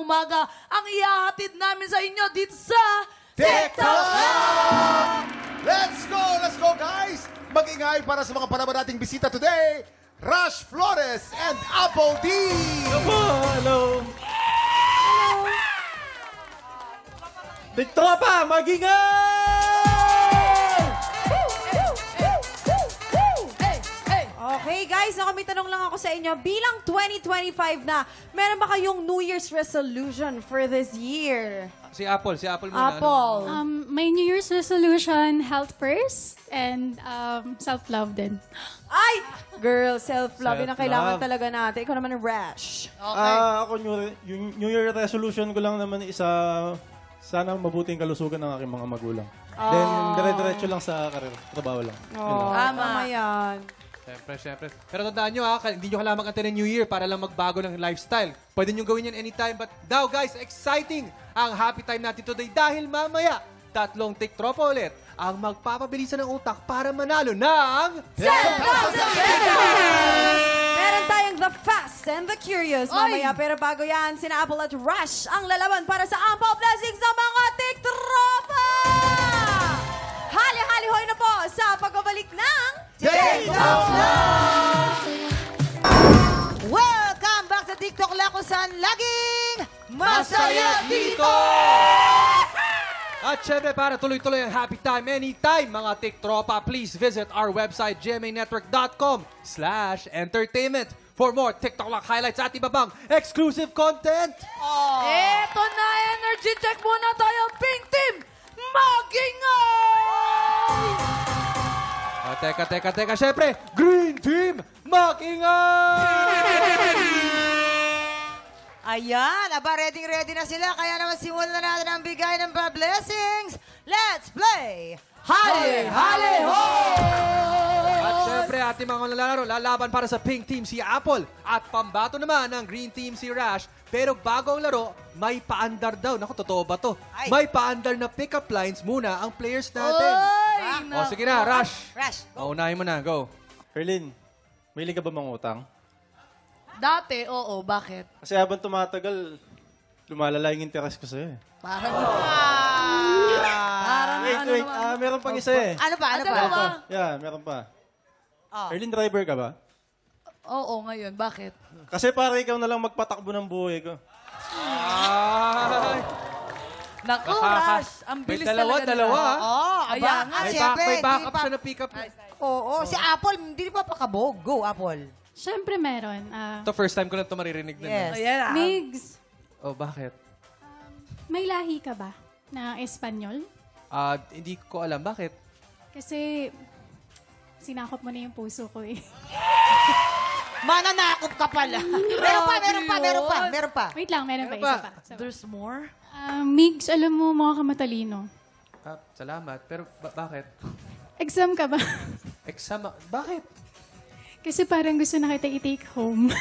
umaga ang ihahatid namin sa inyo dito sa TikTok Shop! Let's go guys! Mag-ingay para sa mga panahon nating bisita today, Rush Flores and Apple D! Hello! Tiktropa, magingay! Okay guys, may tanong lang ako sa inyo. Bilang 2025 na, meron ba kayong New Year's resolution for this year? Si Apple muna. Apple. My New Year's resolution, health first, and self-love din. Ay! Girl, self-love. Yun ang Self-love. kailangan talaga natin. Ikaw naman ang Rash. Ako, New Year resolution ko lang naman isa, sana mabuting kalusugan ng aking mga magulang. Then, dire-diretso lang sa karir, trabaho lang. Yun lang. Tama yan. Siyempre. Pero tandaan nyo hindi nyo kailangan mag-antay ng New Year para lang magbago ng lifestyle. Pwede nyo gawin yan anytime. But now guys, exciting ang happy time natin today dahil mamaya, 3 tiktropa ulit ang magpapabilisan ng utak para manalo ng 10,000 Meron tayong The Fast and the Curious mamaya. Pero bago yan, sina Apple at Rush ang lalaban para sa Ampaw Blessings ng mga tiktropa! Hali-hali-hoy na po sa pagbabalik ng TikTok Welcome back sa TikTok lang kung saan laging masaya dito! At syempre, para tuloy-tuloy ang happy time anytime, mga tiktropa, please visit our website, gmanetwork.com/entertainment for more TikTok Lock highlights at iba pang exclusive content. Eto na, energy check muna tayo, Pink Team! Magingay! Teka. Syempre, Green Team, mag-ingay! Ayan, ready na sila. Kaya naman simulan na natin ang bigay ng blessings. Let's play! Hali-hali-ho! At syempre, ating mga lalaro, lalaban para sa Pink Team si Apple at pambato naman ng Green Team si Rash. Pero bago ang laro, may paandar daw. Naku, totoo ba to? Ay. May paandar na pick-up lines muna ang players natin. Ay, O sige na, Rash. Rush. Unahin mo na, go. Erlyn, may ka ba mangutang? Dati, oo. Bakit? Kasi habang tumatagal, lumalala yung interest ko sa'yo eh. Parang Wait, meron pang isa eh. Ano pa? Yeah, meron pa. Oh. Erlyn, driver ka ba? Oo, ngayon. Bakit? Kasi para ikaw na lang magpatakbo ng buhay ko. Ay. Naku, Nakaka- Rush. Ang May bilis dalawa, talaga nila. dalawa. Oh, Ayan nga, May backup siya na pick-up. Oo, si Apple, hindi pa pakabog. Go, Apple. Siyempre meron. Ito, first time ko lang ito maririnig din. Yes. Ayan, Migs, Oh, bakit? may lahi ka ba na Espanyol? Hindi ko alam. Bakit? Kasi sinakop mo na yung puso ko eh. Mananakop ka pala. meron pa. Wait lang, meron pa Meron pa. isa pa. There's more? Migs, alam mo, mga kamatalino. Salamat. Pero bakit? Exam ka ba? Exam? Bakit? Kasi parang gusto na kita i-take home.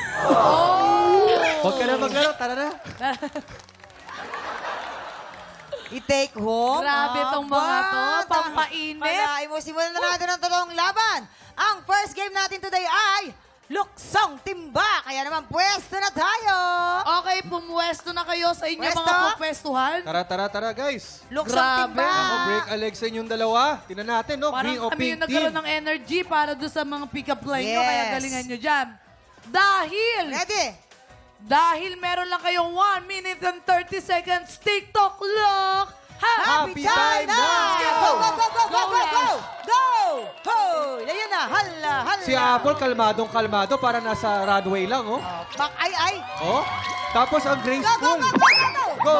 Huwag ka na maglaro. Tara na. I-take home. Grabe tong mga to. Pampainit. Palain mo, simulan na natin ang totoong laban. Ang first game natin today ay Luksong Timba. Kaya naman, pwesto na tayo. Okay, pumuwesto na kayo sa inyong Pwesto? mga pupwestuhan. Tara, guys. Luksong Grabe. Timba. Ako, break a leg sa inyong dalawa. Tingnan natin, no? Parang Green o kami pink yung nagkaroon team. ng energy para doon sa mga pick-up line nyo. Kaya Yes. galingan nyo dyan. Dahil meron lang kayong 1 minute and 30 seconds TikTok lock. Happy time now! Go! Hoy! Ayan na. Hala. Si Apple, kalmadong-kalmado. Para nasa runway lang, oh. Ay. Oh? Tapos ang Go! graceful. Go!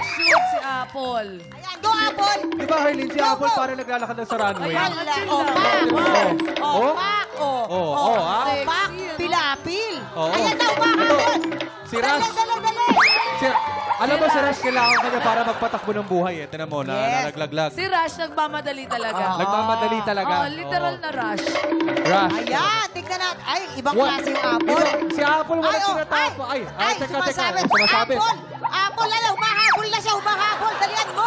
Shoot si Apple. Ayan, go, Apple. Di ba, Harleen, si Apple para naglalakad lang sa runway? Ayan. Hala. Oh? Opak. Sexy, Opak. ano? Pilapil. Oo. Ayan na, upak. Ito, si Rash. Dali. Alam mo, si Rash kailangan kanya para magpatakbo ng buhay. Tignan mo, Yes. nalaglag. Si Rush nagmamadali talaga. Nagmamadali talaga. Oh, literal na Rush. Rush. Ayan, tignan natin. Ay, ibang What? klase yung Apple. Si Apple wala oh, tinatapo. Ay, teka. sumasabi. Sumasabi. Apple, humahabol na siya, humahabol. Dalian mo.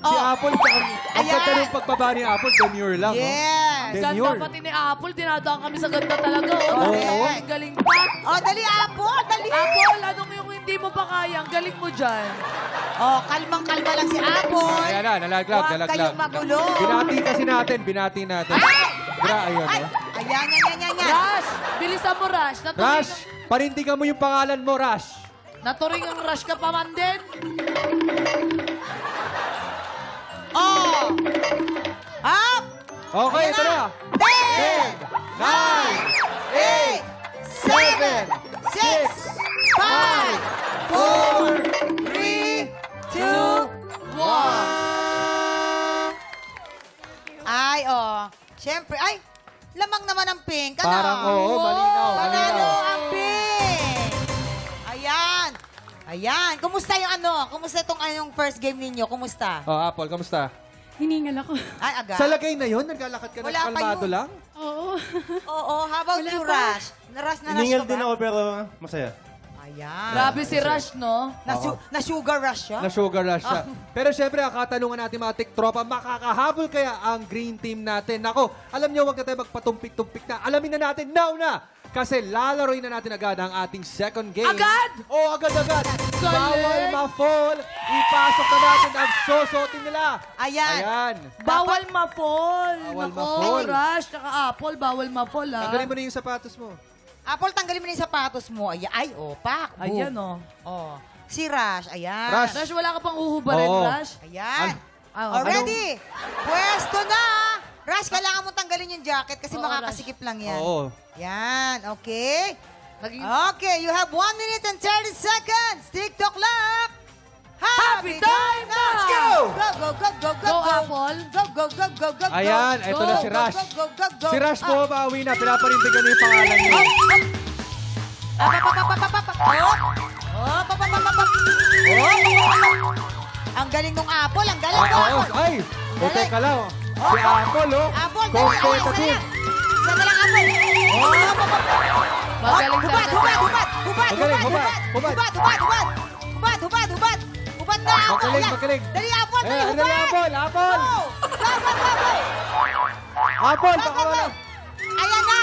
Si Apple, ang Ayan. ganda ng pagbaba ni Apple, demure lang. Yes. Demure. Ganda pati ni Apple. Dinadaan kami sa ganda talaga. Oh, Oo. galing pa. Oh, dali, Apple, dali. Apple, anong yung hindi mo pa kaya, ang galing mo dyan. Oh, kalmang-kalma lang si Apple. Ayan na, nalaglag, Huwag nalaglag. kayong magulo. Binati natin. Ayun, Ay, oh. ayan. Rush! Bilisan mo, Rush. Rush, panindigan mo yung pangalan mo, Rush. Naturing ang Rush ka pa man din. Oh! Up! Okay, Ayan ito na. 10, 9, 8, 7, 6, 5, 4, 3, 2, 1. Ay, oh. Siyempre, ay, lamang naman ang pink. Ano? Parang, oo, malinaw. Panalo ang pink. Ayan. Kumusta yung ano? Kumusta itong anong first game ninyo? Kumusta? Oh, Apple, kamusta? Hiningal ako. Ay, agad. Sa lagay na yun, naglalakad ka Wala na pa kalmado yun. lang? Oo. Oo, how about Wala you, pa. Rush? Naras na Hiningal ka din ba? ako pero masaya. Ayan. Grabe si Rush, no? Na-sugar rush siya? Na sugar rush siya. Pero syempre, ang katanungan natin mga tiktropa, makakahabol kaya ang green team natin? Nako, alam niyo, wag na tayo magpatumpik-tumpik na. Alamin na natin now na. Kasi lalaroin na natin agad ang ating second game. Agad? Oo, agad-agad. Galing. Bawal ma-fall. Ipasok na natin ang sosotin nila. Ayan. Bawal ma-fall. Bawal Nako, ma-fall. Rush, tsaka Apple, bawal ma-fall, ha? Tanggalin mo na yung sapatos mo. Apple, tanggalin mo na yung sapatos mo. Ay, pak. Boom. Ayan, oh. Oh. Si Rush, ayan. Rush. Rush, wala ka pang uhubarin, Oo. Rush? Ayan. Ah, Already. Pwesto na. Rush, kailangan mo tanggalin yung jacket kasi Oo, makakasikip lang yan. Oo. Yan, okay. Naging... Okay, you have 1 minute and 30 seconds. TikTok clock. Happy time na! Let's go! Go, go, go, go, go, Go, go. Apple. Go, go, go, go, go, go. Ayan, eto na si Go, Rush. go, go, go, go. Si Rush po, pauwi na. Pinaparindigan na yung pangalan niya. Ang galing ng Apple, ang galing Ay, ng oo. Apple. Ay, o teka lang. Si Apple, oh. Apple, dali. Ayan, Competitive. sana lang, Apple. Magaling Hubad, sa hubad, hubad, hubad, Magaling, hubad, hubad, hubad, hubad, hubad, hubad, hubad, hubad, hubad na, Apple. Magaling, Ayan. magaling. Dali, Apple, dali, Eh, hubad. dali, Apple, Apple. Go. Laban, laban. Apple, Go, baka go, go. wala. Ayan na.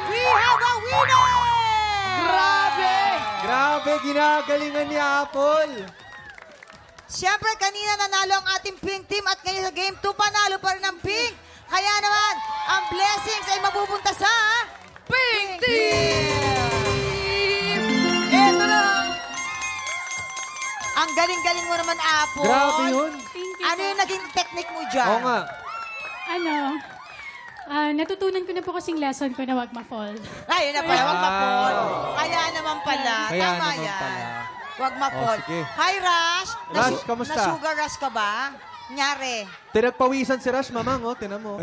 We have a winner. Grabe! Grabe, ginagalingan ni Apple. Siyempre, kanina nanalo ang ating pink team at ngayon sa game 2, panalo pa rin ang pink. Kaya naman, ang blessings ay mapupunta sa Pink Team! Ito na! Ang galing-galing mo naman, Apple. Grabe yun. Thank you. Ano yung naging technique mo dyan? Oo nga. Natutunan ko na po kasing lesson ko na wag ma-fall. Ay, yun na pala, wag ma-fall. Kaya naman pala. Kaya Tama naman yan. pala. Wag ma-fall. Oh, sige. Hi, Rush. Rush, kamusta? Na-sugar rush ka ba? Nyari. Tinagpawisan si Rush, mamang, oh. Tinan mo.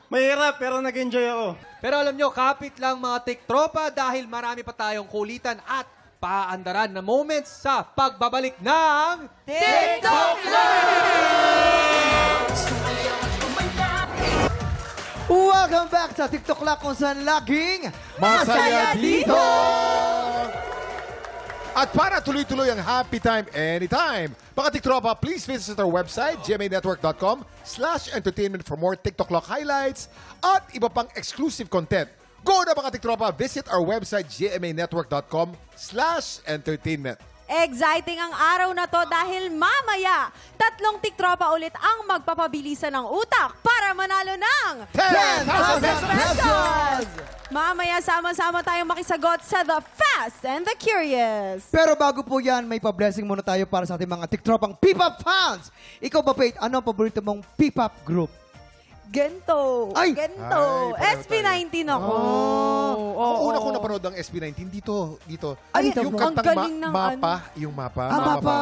Mahirap pero nag-enjoy ako. Pero alam nyo, kapit lang mga tiktropa dahil marami pa tayong kulitan at paandaran na moments sa pagbabalik ng... TikTok Welcome back sa TikTok Clock kung saan laging Masaya dito! At para tuloy-tuloy ang happy time anytime, mga tiktropa, please visit our website, gmanetwork.com/entertainment for more TikTok Clock highlights at iba pang exclusive content. Go na mga tiktropa, visit our website, gmanetwork.com/entertainment. Exciting ang araw na to dahil mamaya, 3 tiktropa ulit ang magpapabilisan ng utak para manalo ng 10,000 pesos! Mamaya sama-sama tayong makisagot sa The Fast and the Curious. Pero bago po yan, may pa-blessing muna tayo para sa ating mga TikTropang P-pop fans. Ikaw ba, Faith, ano ang paborito mong P-pop group? Gento. Ay! Gento. Ay, pareho SB19 ako. Ako una ko napanood ang SB19 dito. Ay, yung ang kantang galing ng Mapa, yung Mapa. Mapa.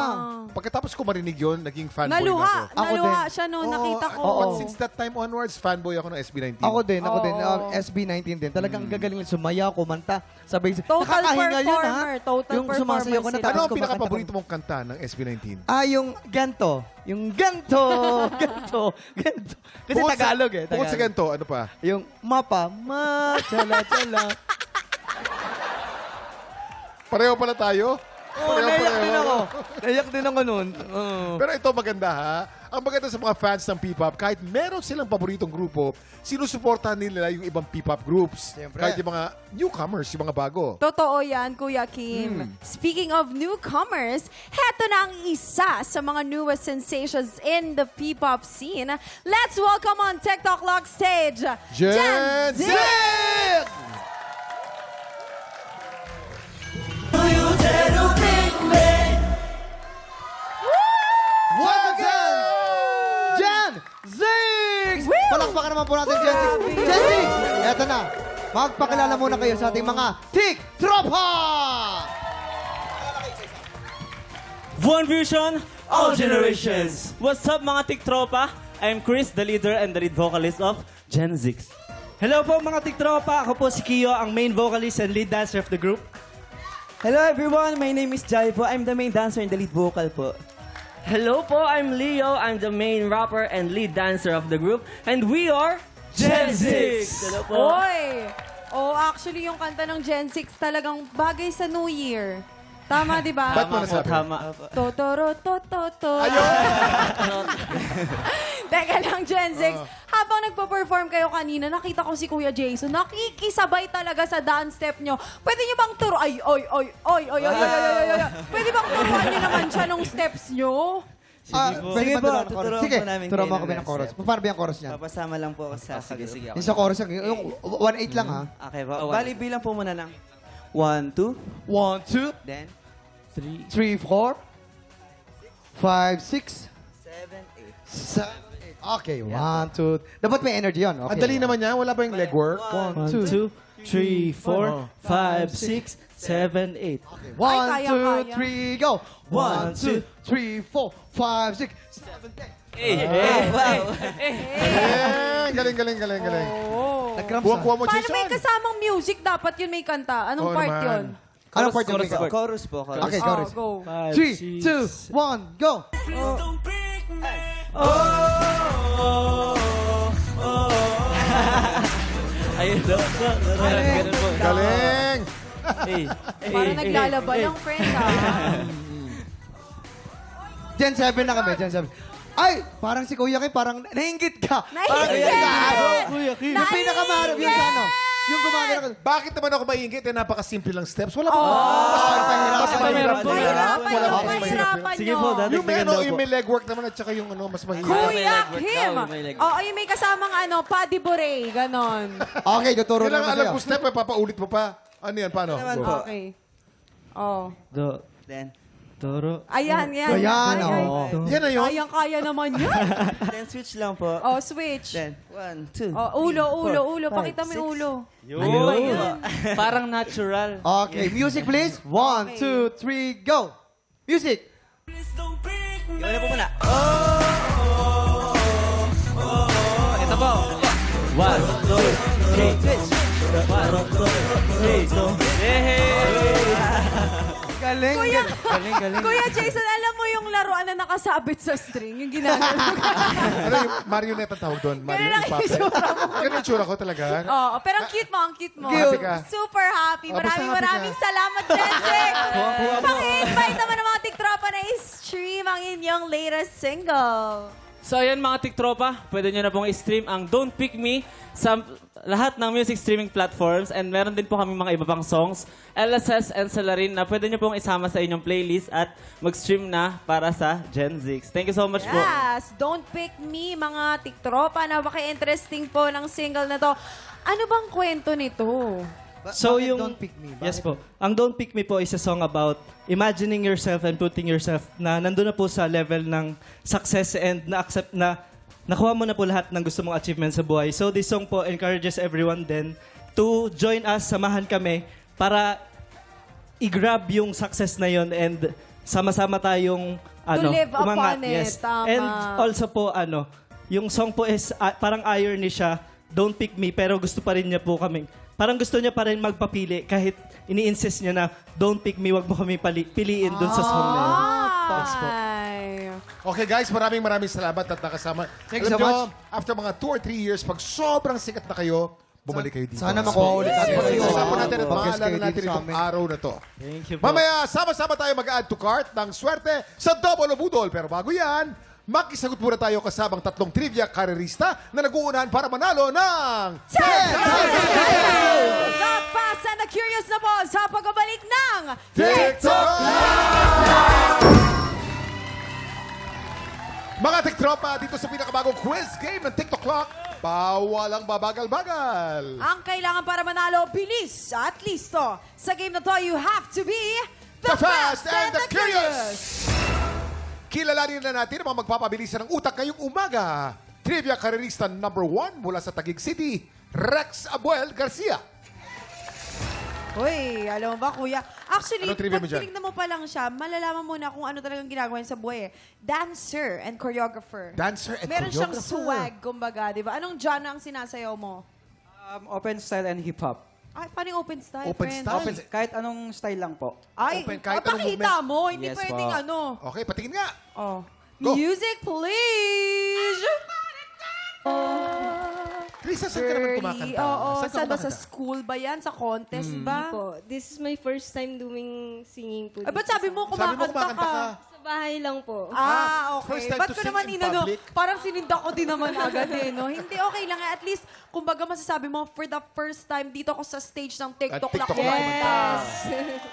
Pagkatapos ko marinig yun, naging fanboy Naluha. na ako. Ako Naluha din. siya noon. Nakita ko. But since that time onwards, fanboy ako ng SB19. Ako din. Oo. SB19 din. Talagang gagaling sumaya, kumanta, sabay. Total Nakakahinga yun, ha? performer. Total yung sumasayaw ko na performer Ano tapos ang kumakanta pinaka-paborito ka. mong kanta ng SB19? Yung ganto. Yung ganto. Ganto. Kasi Bukod sa- Tagalog eh. Bukod sa Tagalog. ganito, ano pa? Yung mapa, chala, chala. Pareho pala tayo. Naiyak din ako. Naiyak din ako nun. Pero ito maganda ha. Ang maganda sa mga fans ng P-pop, kahit meron silang paboritong grupo, sinusuportahan nila yung ibang P-pop groups. Siyempre. Kahit yung mga newcomers, yung mga bago. Totoo yan, Kuya Kim. Speaking of newcomers, heto na ang isa sa mga newest sensations in the P-pop scene. Let's welcome on TikTok Lock stage, Gen Z! Z! What's up, Gen Zix! Palakpakan naman po natin, Gen Zix. Gen Zix! Eto na. Magpakilala muna kayo sa ating mga Tik-Tropa! One Vision, all generations. What's up mga tiktropa? I'm Chris, the leader and the lead vocalist of Gen Z. Hello po mga tiktropa, ako po si Kiyo, ang main vocalist and lead dancer of the group. Hello everyone, my name is Jai po. I'm the main dancer and the lead vocal po. Hello po, I'm Leo. I'm the main rapper and lead dancer of the group. And we are Gen Z. Hello po. Oy! Oh, actually, yung kanta ng Gen 6 talagang bagay sa New Year. Tama, di ba? Ba't mo nasabi? Tama. Totoro, tototo. Teka lang, Gen 6. Habang nagpo-perform kayo kanina, nakita ko si Kuya Jason. Nakikisabay talaga sa dance step nyo. Pwede nyo bang turo? Ay. Pwede bang turuan nyo naman siya nung steps nyo? Pwede ba turuan ng chorus? tuturuan Sige, po namin turuan mo kayo kami ng ng chorus. Paano ba yung chorus niya? Papasama lang po ako sa Sige. Yung sa chorus, yung 1-8 lang ha. Okay po. Bali, bilang po muna ng 1, 2, 1, 2, then 3, 4, 5, 6, 7, 8. 7, 8. Okay, 1, 2. Dapat may energy yun. Okay. Ang dali naman niya, wala ba yung legwork? 1, 1, 2, 2, 3, 4, 5, 6, 7, 8. 1, kaya. 2, 3, go! 1, 2, 3, 4, 5, 6, 7, 8. Wow. Galing. Oh. Nag-cramps Kuha mo, Paano may Jason. kasamang music? Dapat yun may kanta. Anong Oo part naman. yun? Anong part yung ikaw? Chorus po. Chorus. Okay, Oh, chorus. go. 3, 2, 1, go! Ayun daw. Ganun po. Galing! Parang naglalaba lang, friend, ha? Gen 7 na kami, Gen 7. Ay, parang si Kuya Kim, parang nainggit ka. Parang Nainggit! Kuya Kim. Yung pinakamarap yung sa ano. Yung gumagano ka. Bakit naman ako maiingit? Napakasimple lang steps. Wala Oh. ba? Mas mahirap. Mahirapan Wala nyo, ba mas mahirap? mahirapan Sige nyo. po, Yung may, yung may legwork naman at saka yung mas mahirap. Kuya Kim! may legwork. Oo, yung may kasamang Paddy Bure, ganon. Okay, tuturo Kailangan naman alam sa'yo. ko step, papaulit mo pa. Ano yan? Paano? Naman Go. po. Okay. Oh. Do, then, Toro. Ayan, yan. Ayan, Ay, oo. Yan na yun. Kayang-kaya naman yan. Then switch lang po. Oh, switch. Then, 1, 2, Oh, ulo. Pakita mo yung ulo. Ayun. Parang natural. Okay, music please. 1, 2, 3, go! Music! Iwan na po muna. Ito po. 1, 2, 3. Switch. 1, 2, 3. Galing. Kuya, Galing. Kuya Jason, alam mo yung laruan na nakasabit sa string? Yung ginagawa. Ano yung marionette ang tawag doon? Ganun lang yung itsura mo. Ganun yung itsura ko talaga. Oo, pero ang cute mo, ang cute mo. Happy ka. Super happy. Oh, basta happy Maraming ka. salamat, Jensek. Paki-invite naman ng mga tiktropa na i-stream ang inyong latest single. So ayan mga tiktropa, pwede nyo na pong i-stream ang Don't Pick Me sa lahat ng music streaming platforms and meron din po kami mga iba pang songs, LSS and Salarin na pwede nyo pong isama sa inyong playlist at mag-stream na para sa Gen Z. Thank you so much po. Yes, Don't Pick Me, mga tiktropa. Napaka-interesting po ng single na to. Ano bang kwento nito? So Bakit yung Don't Pick Me? Yes Bakit? po. Ang Don't Pick Me po is a song about imagining yourself and putting yourself na nandun na po sa level ng success and na-accept na nakuha mo na po lahat ng gusto mong achievement sa buhay. So this song po encourages everyone then to join us, samahan kami para i-grab yung success na yon and sama-sama tayong live upon umangat. it. Yes. Tama. And also po yung song po is parang irony siya, Don't Pick Me, pero gusto pa rin niya po kami. Parang gusto niya pa rin magpapili kahit ini-insist niya na don't pick me, wag mo kami piliin dun sa song na yun. Yes po. Ay. Okay guys, maraming salamat at nakasama. Thank you Alam so nyo, after mga 2 or 3 years, pag sobrang sikat na kayo, bumalik kayo dito. Sana makuha ulit natin kayo. Pag-usapan natin at Pag-guest maalala kayo natin dito sa itong amin. araw na to. Thank you po. Mamaya, sama-sama tayo mag-add to cart ng swerte sa Double o Budol. Pero bago yan, makisagot muna tayo kasabang 3 trivia karerista na nag-uunahan para manalo ng 10,000 The fast and the curious na po sa pagbabalik ng TikTok! Mga tiktropa, dito sa pinakabagong quiz game ng TikTok Clock, bawal ang babagal-bagal. Ang kailangan para manalo, bilis at listo. Sa game na to, you have to be The fast and the curious! Kilalanin na natin ang mga magpapabilisan ng utak ngayong umaga. Trivia karerista number 1 mula sa Taguig City, Rex Abuel Garcia. Uy, alam mo ba, kuya? Actually, Anong trivia mo pag dyan? tinignan mo pa lang siya, malalaman mo na kung ano talagang ginagawa niya sa buhay. Dancer and choreographer. Dancer and Meron siyang choreographer. swag, kumbaga, di ba? Anong genre ang sinasayaw mo? Open style and hip-hop. Ay, paano yung open style, Open friend? style? Kahit anong style lang po. Ay, Open, kahit anong pakita mo. Hindi Yes, pwedeng po. ano. Okay, patingin nga. Oh. Go. Music, please! Krisa, saan ka naman kumakanta? Oo, Saan ka saan ba? Sa kumakanta? school ba yan? Sa contest ba? Po, this is my first time doing singing po. Ay, ba't sabi mo Sabi mo kumakanta kumakanta ka. Sa bahay lang po. Ah, okay. First time Ba't to ko sing naman in inano? public? Parang sininda ko din naman agad eh, no? Hindi, okay lang. At least, kumbaga masasabi mo, for the first time, dito ako sa stage ng TikTok TikTok lang. lang. Yes!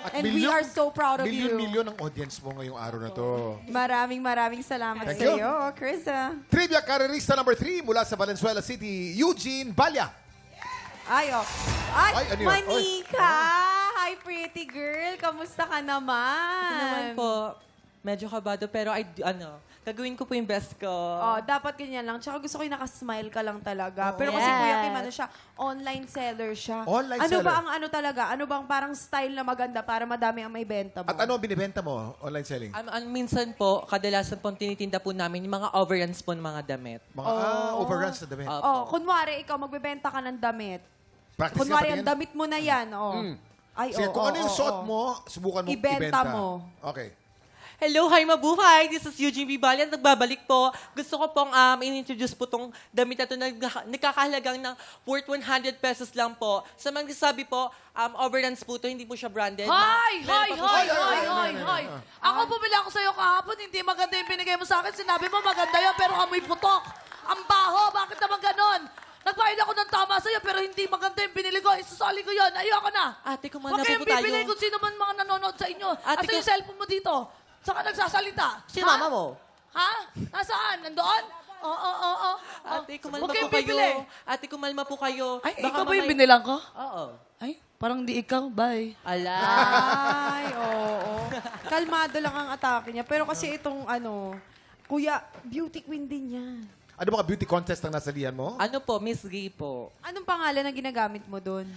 At And we are so proud of you. Milyon ang audience mo ngayong araw na to. Maraming salamat Thank sa you. iyo, Krisa. Trivia karerista number 3 mula sa Valenzuela City, Eugene Balya. Ay, oh. Ay, Ay, ano yun? Manika! Hi, pretty girl. Kamusta ka naman? Naman po, medyo kabado, pero gagawin ko po yung best ko. Oh, dapat ganyan lang. Tsaka gusto ko yung nakasmile ka lang talaga. Pero kasi Yes. Kuya Kim, ano siya, online seller siya. Online ano seller. ba ang ano talaga? Ano bang parang style na maganda para madami ang may benta mo? At ano ang binibenta mo online selling? Minsan po, kadalasan po tinitinda po namin yung mga overruns po ng mga damit. Mga overruns na damit. Oh, kunwari, ikaw magbebenta ka ng damit. Practice Kunwari, nga ang damit mo na yan. Oh. Ay, Sige, oh, kung ano yung oh, suot oh. mo, subukan mo Ibenta ibenta. mo. Okay. Hello, hi mabuhay! This is Eugene B. Balian. Nagbabalik po. Gusto ko pong in-introduce po tong damit na ito na nagkakahalagang ng worth 100 pesos lang po. Sa mga sabi po, overruns po ito, hindi po siya branded. Hi! Meron pa po- Ako bumili ako sa'yo kahapon, hindi maganda yung binigay mo sa akin. Sinabi mo maganda yun, pero amoy putok. Ang baho, bakit naman ganon? Nagbayad ako ng tama sa'yo, pero hindi maganda yung binili ko. Isusali ko yun. Ayoko na. Ate, kumain Huwag na kayong po tayo. bibili kung sino man mga nanonood sa inyo. Ate, Asa yung cellphone mo dito? Saan ka nagsasalita? Si Ha? mama mo. Ha? Nasaan? Nandoon? Oo. Ate, kumalma Huwag po kayong kayo. bibili. Ate, kumalma po kayo. Ay, Baka ikaw ba yung mamaya- binilang ko? Oo. Ay, parang di ikaw. Bye. Ala. Ay, oo. Kalmado lang ang atake niya. Pero kasi itong kuya, beauty queen din yan. Ano mga beauty contest ang nasalihan mo? Ano po, Miss Gay po. Anong pangalan na ginagamit mo doon?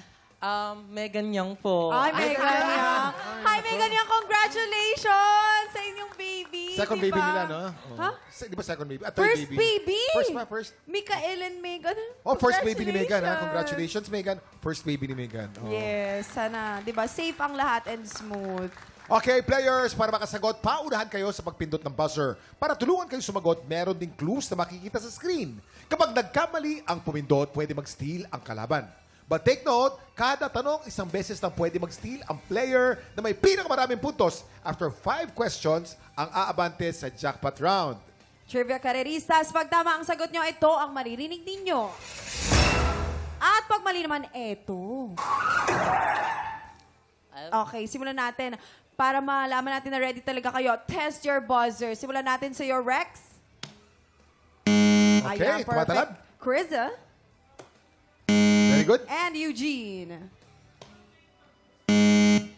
Megan Young po. Ay, Megan Young. Hi, Megan Young. Congratulations sa inyong baby. Second di baby ba? nila, no? Ha? Di ba second baby? Third First baby? First pa, first. Mikael and Megan. Oh, first baby ni Megan, ha? Congratulations, Megan. First baby ni Megan. Oh. Yes, sana. Di ba? Safe ang lahat and smooth. Okay, players, para makasagot, paunahan kayo sa pagpindot ng buzzer. Para tulungan kayo sumagot, meron ding clues na makikita sa screen. Kapag nagkamali ang pumindot, pwede mag-steal ang kalaban. But take note, kada tanong, isang beses lang pwede mag-steal ang player na may pinakamaraming puntos. After 5 questions, ang aabante sa jackpot round. Trivia Kareristas, pag tama ang sagot nyo, ito ang maririnig ninyo. At pag mali naman, ito. Okay, simulan natin. Para malaman natin na ready talaga kayo, test your buzzer. Simulan natin sa your Rex. Okay, tumatalab. Krisa Very good. and Eugene.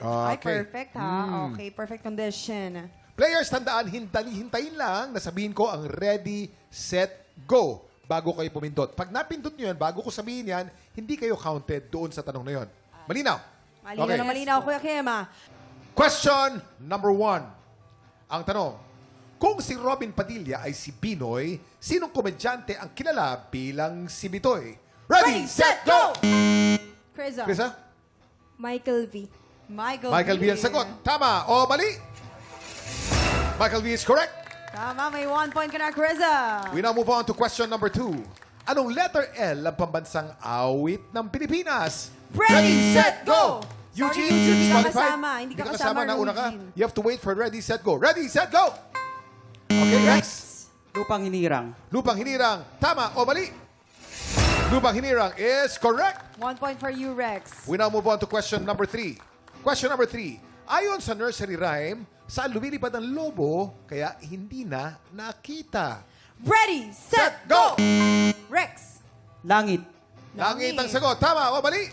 Ay, Okay. perfect ha. Okay, perfect condition. Players, tandaan, hintayin lang na sabihin ko ang ready, set, go bago kayo pumindot. Pag napindot nyo yan, bago ko sabihin yan, hindi kayo counted doon sa tanong na yon. Malinaw? Malinaw Okay. na malinaw, Kuya Kim. Question number 1. Ang tanong, kung si Robin Padilla ay si Binoy, sinong komedyante ang kilala bilang si Bitoy? Ready, set, go! Krisa. Krisa? Michael V. Michael V ang sagot. Tama o mali? Michael V is correct. Tama, may 1 point ka na, Krisa. We now move on to question number 2. Anong letter L ang pambansang awit ng Pilipinas? Ready, set, go! Eugene, Sorry, Eugene, hindi ka disqualified. kasama. Hindi ka kasama, Nauna ka. Eugene. You have to wait for ready, set, go. Ready, set, go! Okay, Rex. Lupang hinirang. Lupang hinirang. Tama o mali? Lupang hinirang is correct. 1 point for you, Rex. We now move on to question number 3. Question number 3. Ayon sa nursery rhyme, saan lumilipad ang lobo kaya hindi na nakita? Ready, set, go! Rex. Langit. Langit ang sagot. Tama o mali?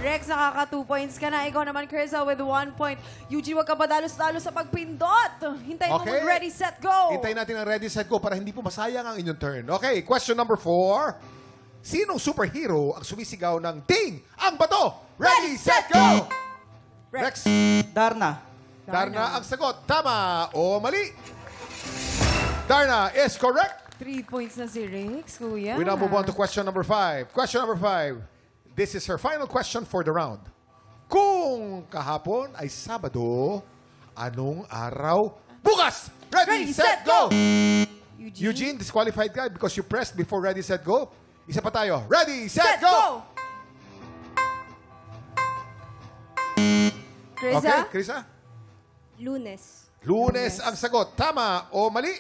Rex, nakaka 2 points ka na. Ikaw naman, Krisa, with 1 point. Eugene, wag ka ba dalos-dalos sa pagpindot? Hintayin mo Okay. mag-ready, set, go! Hintayin natin ang ready, set, go para hindi po masayang ang inyong turn. Okay, question number 4. Sinong superhero ang sumisigaw ng Ding ang bato? Ready, set, go! Rex. Darna. Darna ang sagot. Tama o mali? Darna is correct. 3 points na si Rex, kuya. We now move on to question number 5. Question number 5. This is her final question for the round. Kung kahapon ay Sabado, anong araw? Bukas! Ready, set, go! Eugene, disqualified ka because you pressed before ready, set, go. Isa pa tayo. Ready, set, go! Krisa? Okay, Krisa? Lunes. Lunes ang sagot. Tama o mali?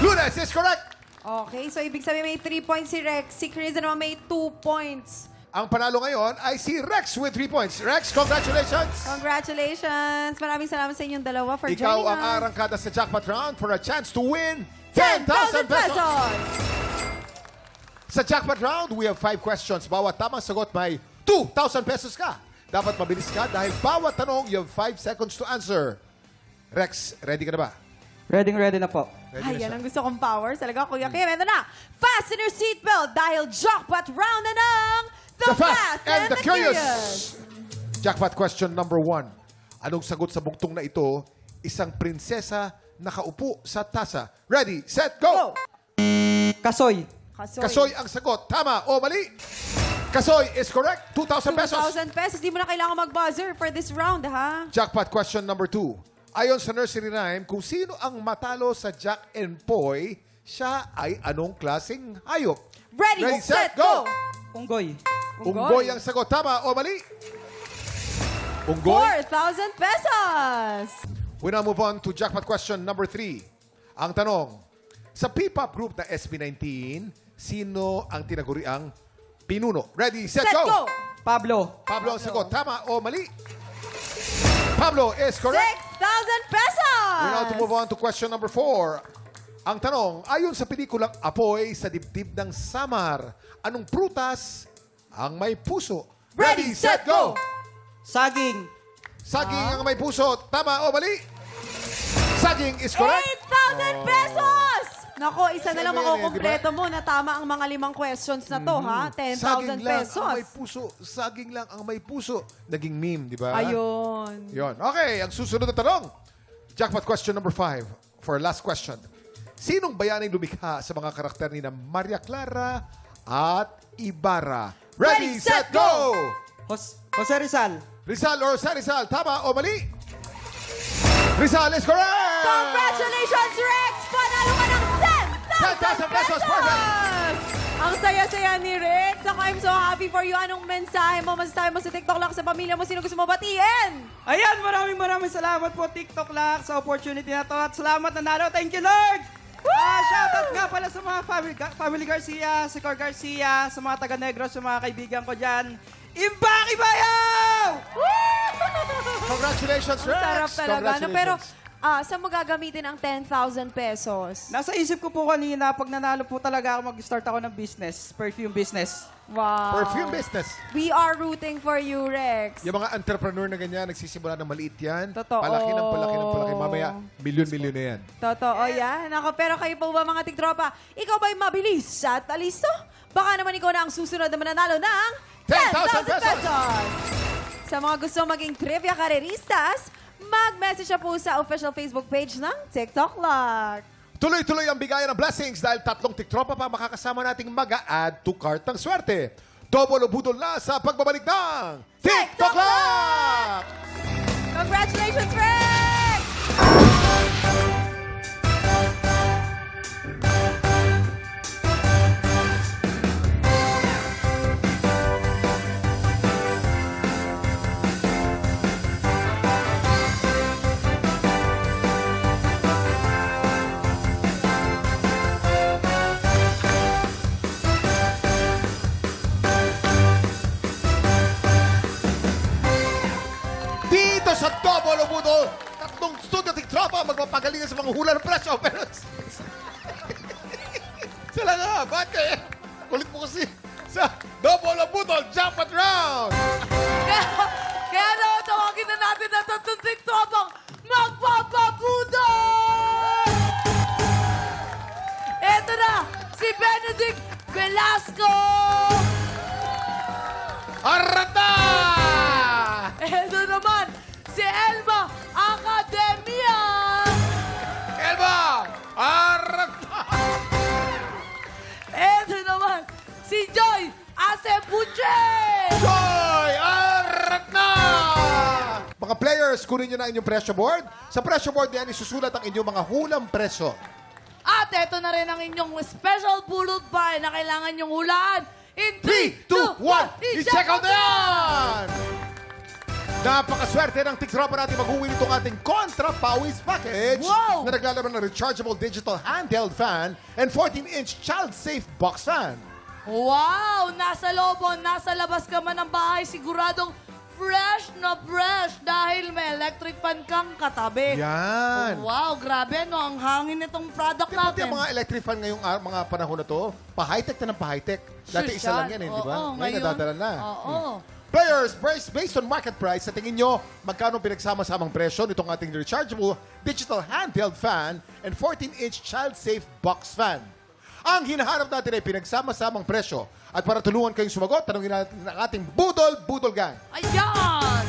Lunes is correct! Okay, so ibig sabihin may 3 points si Rex. Si Krisa naman may 2 points. Ang panalo ngayon ay si Rex with 3 points. Rex, congratulations! Congratulations! Maraming salamat sa inyong dalawa for Ikaw joining ang us. arangkada sa jackpot round for a chance to win 10,000 10,000 pesos! pesos! Sa jackpot round, we have 5 questions. Bawat tamang sagot may 2,000 pesos ka. Dapat mabilis ka dahil bawat tanong, you have 5 seconds to answer. Rex, ready ka na ba? Ready na po. Ready Ayan na ang gusto kong power. Talaga, Kuya Kim. Ito na. Fasten your seatbelt dahil jackpot round na ng The Fast and the Curious! Jackpot question number 1. Anong sagot sa bugtong na ito? Isang prinsesa nakaupo sa tasa. Ready, set, go! Kasoy. Kasoy ang sagot. Tama o mali? Kasoy is correct. 2,000 pesos. 2,000 pesos. Di mo na kailangan mag-buzzer for this round, ha? Jackpot question number 2. Ayon sa nursery rhyme, kung sino ang matalo sa Jack and Poy, siya ay anong klaseng hayop? Ready, set, go! Unggoy. Unggoy ang sagot. Tama o mali? Unggoy? 4,000 pesos! We now move on to jackpot question number 3. Ang tanong, sa P-pop group na SB19, sino ang tinaguriang pinuno? Ready, set, go! Pablo. Pablo ang sagot. Tama o mali? Pablo is correct. 6,000 pesos! We now to move on to question number 4. Ang tanong, ayon sa pelikulang Apoy sa Dibdib ng Samar, anong prutas ang may puso? Ready, set, go! Saging. Saging ang may puso. Tama o mali? Saging is correct. 8,000 pesos! Nako, isa na lang Sabi yan eh, makukompleto mo na tama ang mga 5 questions na to, ha? 10,000 Saging lang pesos. ang may puso. Saging lang ang may puso. Naging meme, di ba? Ayun. Yon. Okay, ang susunod na tanong. Jackpot question number 5 for our last question. Sinong bayaning lumikha sa mga karakter ni na Maria Clara at Ibarra? Ready, set, go! Jose Rizal. Rizal or San Rizal, tama o mali? Rizal is correct! Congratulations, Rex! Panalo ka ng 10,000 10,000 pesos, perfect! Ang saya-saya ni Rex. Ako, I'm so happy for you. Anong mensahe mo, masasabi mo sa TikTok lang sa pamilya mo? Sino gusto mo batiin? Ayan, maraming salamat po TikTok Lock sa opportunity na to. At salamat nanalo. Thank you, Lord! Shoutout nga pala sa mga family Garcia, si Cor Garcia, sa mga taga-Negros, sa mga kaibigan ko dyan. Imbaki Bayaw! Congratulations, Rex! Ang sarap talaga. No, pero, Congratulations. saan mo gagamitin ang 10,000 pesos? Nasa isip ko po kanina, pag nanalo po talaga ako, mag-start ako ng business, perfume business. Wow. Perfume business. We are rooting for you, Rex. Yung mga entrepreneur na ganyan, nagsisimula ng maliit yan. Totoo. Palaki ng palaki ng palaki. Mamaya, milyon-milyon na yan. Totoo yan. Ako, pero kayo po ba mga tiktropa? Ikaw ba'y mabilis at alisto? Baka naman ikaw na ang susunod na mananalo ng 10,000 pesos! Sa mga gusto maging trivia kareristas, mag-message na po sa official Facebook page ng TikTok Lock. Tuloy-tuloy ang bigayan ng blessings dahil 3 tiktropa pa makakasama nating mag-a-add to cart ng swerte. Double o budol na sa pagbabalik ng TikTok Lock! Congratulations, Rex! ang magpapagalingan sa mga hula ng presyo. Pero... Sila nga, bakit? Kulit mo kasi sa double o budol jackpot round. Kaya naman tawagin na natin na tatlong TikTokang magpapabudol! Eto na, si Benedict Velasco! Arata! Eto naman, si Elma Academia! Elba! Arata! Eto naman, si Joy Acebuche! Joy! Arata! Mga players, kunin nyo na inyong presyo board. Sa presyo board na yan, isusulat ang inyong mga hulang presyo. At eto na rin ang inyong special pulot pie na kailangan nyong hulaan. In 3, 2, 1, i-check out na yan! Napakaswerte ng tiktropa natin mag-uwi nitong ating Contra Pawis Package Wow! na naglalaman ng rechargeable digital handheld fan and 14-inch child-safe box fan. Wow! Nasa loob o nasa labas ka man ng bahay, siguradong fresh na fresh dahil may electric fan kang katabi. Yan! Wow, grabe no, ang hangin nitong product Di ba natin. mga electric fan ngayong mga panahon na to, pa-high-tech na ng pa-high-tech. Dati isa lang yan di ba? Oo, Ngayon nadadala na. Oo. Players, based on market price, sa tingin nyo, magkano pinagsama-samang presyo nitong ating rechargeable digital handheld fan and 14-inch child-safe box fan? Ang hinahanap natin ay pinagsama-samang presyo. At para tulungan kayong sumagot, tanongin natin ang ating Budol Gang. Ayan!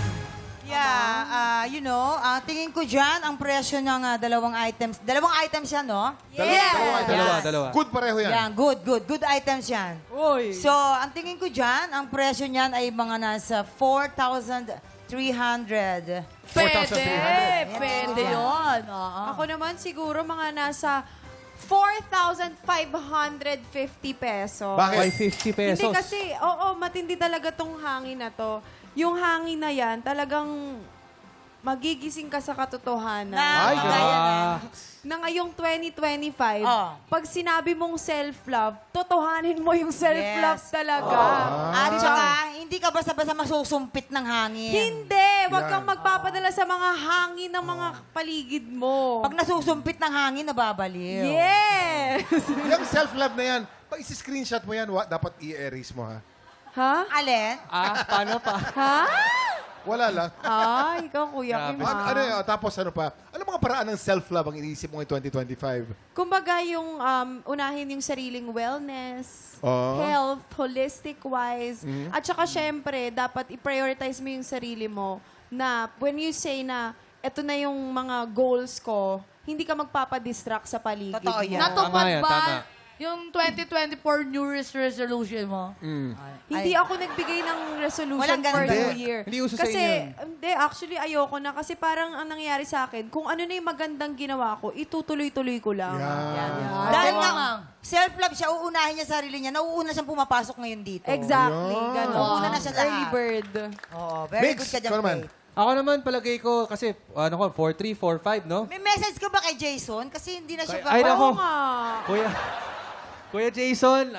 Yeah, tingin ko dyan, ang presyo ng dalawang items. Dalawang items yan, no? Dalawa. Good pareho yan. Yan, good. Good items yan. Uy. So, ang tingin ko dyan, ang presyo niyan ay mga nasa 4,300. Pwede yun. Oo. Ako naman siguro mga nasa 4,550 pesos. Bakit? 550 pesos. Hindi kasi, matindi talaga tong hangin na to. Yung hangin na yan, talagang magigising ka sa katotohanan. Ay, Na ngayong 2025, Oh. pag sinabi mong self-love, totohanin mo yung self-love Yes. talaga. At saka, hindi ka basta-basta masusumpit ng hangin. Hindi! Huwag Yan. kang magpapadala sa mga hangin ng mga paligid mo. Pag nasusumpit ng hangin, nababaliw. Yes! Yung self-love na yan, pag isi-screenshot mo yan, dapat i-erase mo, ha? Ha? Alin? Paano pa? Ha? Wala lang. Ikaw, Kuya Kim. Ano yun? Tapos ano pa? Ano mga paraan ng self-love ang iniisip mo ngayong 2025? Kumbaga yung unahin yung sariling wellness, Oo. health, holistic-wise. At saka syempre, dapat i-prioritize mo yung sarili mo na when you say na eto na yung mga goals ko, hindi ka magpapadistract sa paligid Totoo mo. yan. Natupad Tama yan, ba tama. yung 2024 New Year's resolution mo? Hindi ako nagbigay ng resolution Walang for ganun. New Year. Hindi uso sa kasi, inyo hindi, actually, ayoko na. Kasi parang ang nangyari sa akin, kung ano na yung magandang ginawa ko, itutuloy-tuloy ko lang. Dahil nga, self-love siya, uunahin niya sarili niya, nauuna siyang pumapasok ngayon dito. Exactly. Ganon. Nauuna na siya lahat. Early bird. Oo, very Mix, good ka dyan, ikaw naman. Faye. Ako naman, palagay ko, kasi, 4-3, 4-5, no? May message ka ba kay Jason? Kasi hindi na siya Ay, nako. Oo nga. Kuya Jason,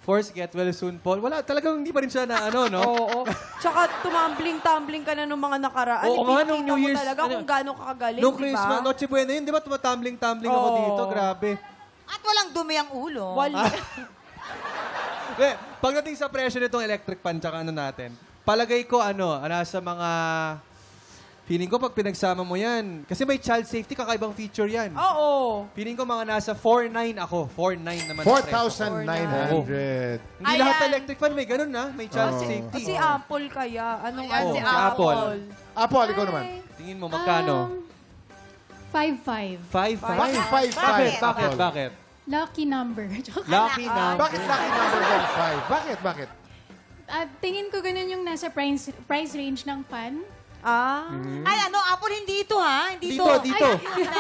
Force, get well soon, Paul. Wala, talagang hindi pa rin siya na ano, no? Oo. Tsaka tumambling-tumbling ka na nung mga nakaraan. Oo nga, nung Ipinakita New mo Year's, talaga ano, kung gaano kakagaling, Nung di Christmas, ba? Noche Buena yun, di ba tumatambling-tumbling ako Oo. dito? Grabe. At walang dumi ang ulo. Wala. Pagdating sa presyo nitong electric fan, tsaka ano natin, palagay ko, nasa mga... Feeling ko pag pinagsama mo yan, kasi may child safety, kakaibang feature yan. Oo. Feeling ko mga nasa 4.9 ako. 4.9 naman. ang presyo ko. 4,900. Hindi lahat Ayan. electric fan may ganun na. May child safety. Si Apple kaya. Anong Ayan, si Apple. Apple, ikaw naman. Tingin mo, magkano? 5-5. 5.5. Bakit 5,500? Bakit? Lucky number. Lucky na. Bakit lucky number 5? Bakit? At tingin ko ganun yung nasa price range ng fan. Ay, Apple, hindi ito, ha? Hindi Dito, ito. dito.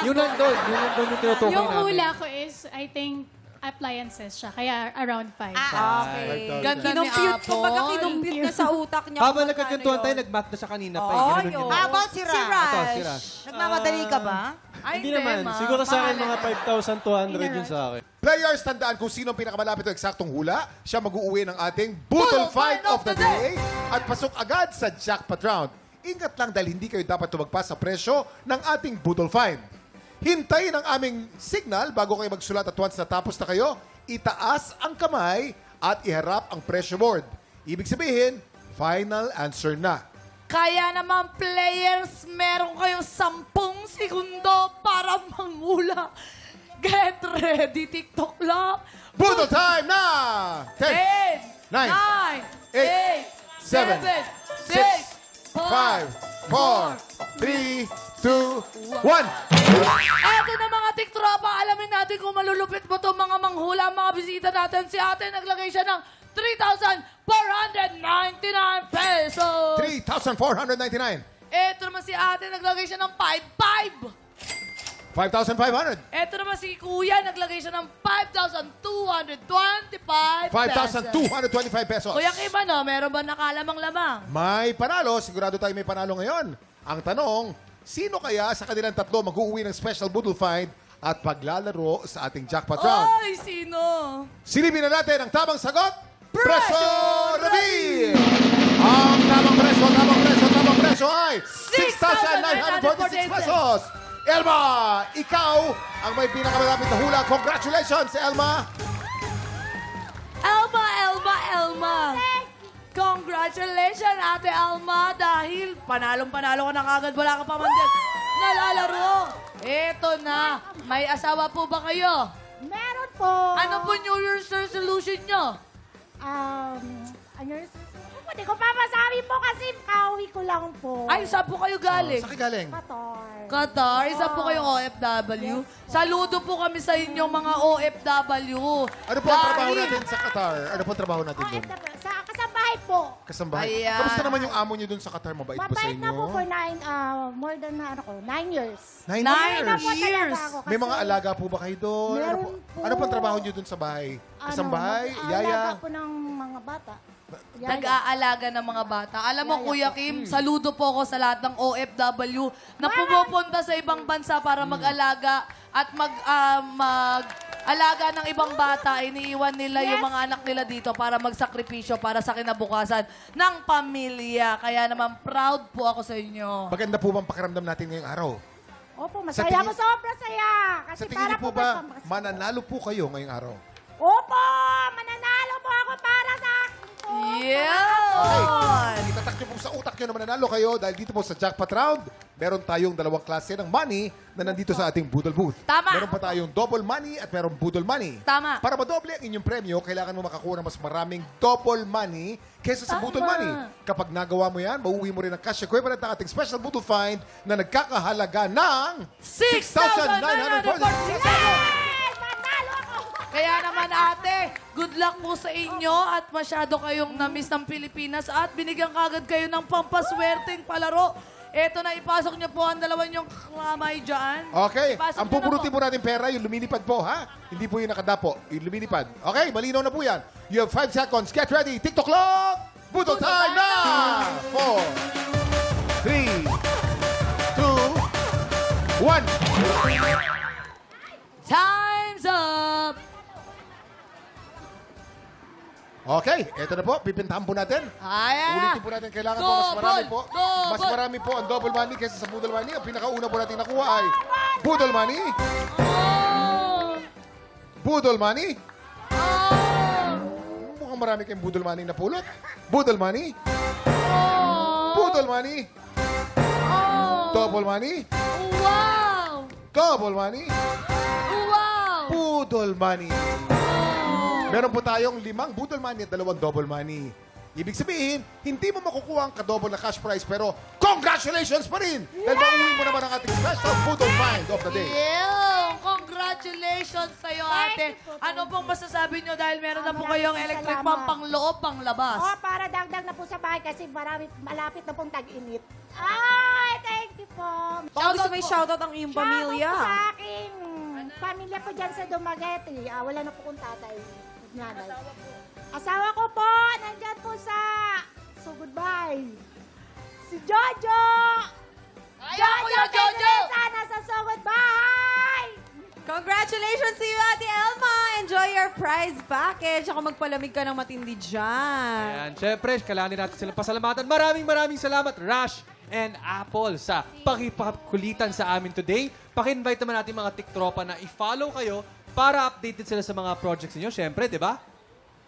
Yung nandun yung tinutukoy Yung namin. hula ko is, I think, appliances siya. Kaya around 5. Okay. 5,000. Ganda ni Kinumpute. Apple. Kumbaga kinumpute na sa utak niya. Habang kung nagkakantuan magkano tayo, yun. nag-math na siya kanina pa. Oo, Ganun yun. yun. How about si Si Rash? Rash. Ito, si Rash. Nagmamadali ka ba? Ay, Hindi naman. ma. Siguro sa akin Mahal. mga 5,200 yun sa akin. Players, tandaan kung sino ang pinakamalapit o eksaktong hula, siya mag-uuwi ng ating Budol Fight of the Day at pasok agad sa jackpot round. Ingat lang dahil hindi kayo dapat tumagpas sa presyo ng ating Budol Find. Hintayin ang aming signal bago kayo magsulat at once natapos na kayo, itaas ang kamay at iharap ang pressure board. Ibig sabihin, final answer na. Kaya naman, players, meron kayong 10 segundo para manghula. Get ready, TikTok lang. Budol time na! 10, 10, 9, 8, 7, 6, 5, 4, 3, 2, 1. Eto na mga tiktropa, alamin natin kung malulupit mo itong mga manghula, mga bisita natin. Si ate naglagay siya ng 3,499 pesos. 3,499. Eto naman si ate naglagay siya ng 5,500. 5,500. Eto naman si kuya naglagay siya ng 5,225 5,225 pesos. Kuya Kim, ano, meron ba nakalamang-lamang? May panalo. Sigurado tayo may panalo ngayon. Ang tanong, sino kaya sa kanilang tatlo mag-uuwi ng special Budol Find at paglalaro sa ating jackpot round? Ay, sino? Silipin na natin ang tamang sagot. Presyo reveal! Ang tamang presyo ay 6,946 pesos. Elma, ikaw ang may pinakamalapit na hula. Congratulations, Elma! Elma! Congratulations, Ate Alma, dahil panalong-panalo ka na kagad, wala ka pa man din nalalaro. Eto na, may asawa po ba kayo? Meron po. Ano po New Year's resolution nyo? Ano yung susunod? Hindi ko pa masabi po kasi pauwi ko lang po. Ay, saan po kayo galing? Saan ka galing? Qatar, isa po kayong OFW. Saludo po kami sa inyong mga OFW. Ano po ang trabaho natin sa Qatar? Ano po ang trabaho natin doon? Sa kasambahay po. Kasambahay. Ayan. Kamusta naman yung amo niyo doon sa Qatar? Mabait ba sa Mabait inyo? na po for more than 9 years. 9 Nine years. years. Ako, May mga alaga po ba kayo doon? Meron po. Ano po ang trabaho niyo doon sa bahay? Kasambahay? Yaya? Alaga po ng mga bata. Nag-aalaga ng mga bata. Alam mo, Kuya Kim, saludo po ako sa lahat ng OFW na pumupunta sa ibang bansa para mag-alaga at mag-alaga ng ibang bata. Iniiwan nila yung mga anak nila dito para magsakripisyo para sa kinabukasan ng pamilya. Kaya naman, proud po ako sa inyo. Maganda po bang pakiramdam natin ngayong araw? Opo, Sa masaya tingin- po, sobrang saya. Kasi Sa tingin niyo para po po ba, mananalo po kayo ngayong araw? Opo, mananalo po ako para sa akin po. Yeah! Itatak niyo po sa utak niyo na mananalo kayo dahil dito po sa Jackpot Round, meron tayong 2 klase ng money na nandito sa ating Budol Booth. Tama. Meron pa tayong double money at meron Budol money. Tama. Para madoble ang inyong premyo, kailangan mo makakuha ng mas maraming double money kesa sa Budol money. Kapag nagawa mo yan, mauuwi mo rin ang cash equivalent ng ating special Budol Find na nagkakahalaga ng 6,946 6,946 Manalo ako. Kaya naman ate, good luck po sa inyo at masyado kayong na-miss ng Pilipinas at binigyan kagad kayo ng pampaswerteng palaro. Eto na, ipasok niyo po ang dalawa niyong kamay dyan. Okay, Ipasok ang niyo na pupurutin po natin pera, yung lumilipad po, ha? Hindi po yung nakadapo, yung lumilipad. Okay, malinaw na po yan. You have 5 seconds. Get ready. TikTok clock! Budol time na! 4, 3, 2, 1. Time's up! Okay, eto na po. Pipintahan po natin. Ayan. Ulitin po natin. Kailangan po mas marami po. Double! Mas marami po ang double money kaysa sa Budol money. Ang pinakauna po natin nakuha ay Budol money. Oh! Budol money. Oh! Mukhang marami kayong Budol money na pulot. Budol money. Oh! Budol money. Oh! Double money. Wow! Double money. Wow! Budol money. Meron po tayong 5 budol money at 2 double money. Ibig sabihin, hindi mo makukuha ang kadouble na cash prize pero congratulations pa rin! Dahil mauwi mo naman ang ating special budol find of the day. Yeah! Congratulations sa'yo, ate. Ano pong masasabi nyo dahil meron na po kayong electric pump pang loob, pang labas? Oh, para dagdag na po sa bahay kasi malapit na pong tag-init. Ay, thank you po. Baka gusto may shoutout ang iyong pamilya. Shoutout po sa aking pamilya po dyan sa Dumaguete. Wala na po kong tatay. Nanay. Asawa ko po, nandyan po sa... So, goodbye. Si Jojo! Ayan, Kuya Jojo! Sana sa So, goodbye! Congratulations to you, Ate Elma! Enjoy your prize package. Ako magpalamig ka ng matindi dyan. Ayan, syempre, kailangan natin silang pasalamatan. Maraming salamat, Rash and Apple sa pakipakulitan sa amin today. Paki-invite naman natin mga TikTropa na i-follow kayo para updated sila sa mga projects niyo. Siyempre, di ba?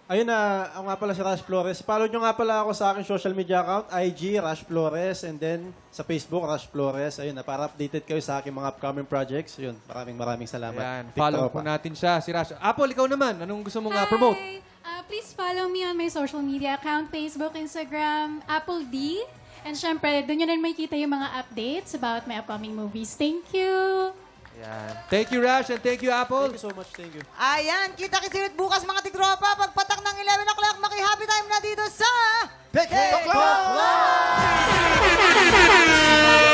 Ayun na, ako nga pala si Rash Flores. Follow nyo nga pala ako sa aking social media account, IG, Rash Flores, and then sa Facebook, Rash Flores. Ayun na, para updated kayo sa aking mga upcoming projects. Yun, maraming salamat. Ayan, follow po natin siya, si Rash. Apple, ikaw naman, anong gusto mong promote? Hi! Please follow me on my social media account, Facebook, Instagram, Apple D. And syempre, doon nyo rin makikita yung mga updates about my upcoming movies. Thank you! Ayan. Thank you, Rash, and thank you, Apple. Thank you so much, thank you. Ayan, kita-kisirit bukas mga tiktropa. Pagpatak ng 11 o'clock, maki-happy time na dito sa... TikTok Live!